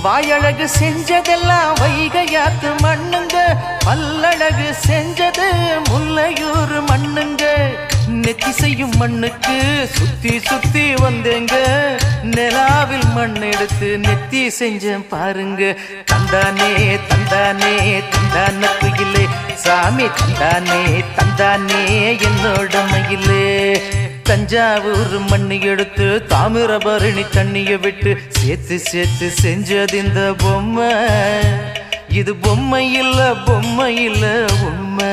வாயழகு செஞ்சதெல்லாம் வைகையாத்து மண்ணுங்க, பல்லழகு செஞ்சது முல்லையூர் மண்ணுங்க. நெத்தி செய்யும் மண்ணுக்கு சுத்தி சுத்தி வந்தேங்க, நிலாவில் மண் எடுத்து நெத்தி செஞ்சேன் பாருங்க. தந்தானே தந்தானே தந்தான குயிலே சாமி, தந்தானே தந்தானே என்னோட மயிலே. தஞ்சாவூர் மண்ணு எடுத்து தாமிரபரணி தண்ணிய விட்டு சேர்த்து சேர்த்து செஞ்சது இந்த பொம்மை. இது பொம்மை இல்ல பொம்மை இல்ல உண்மை.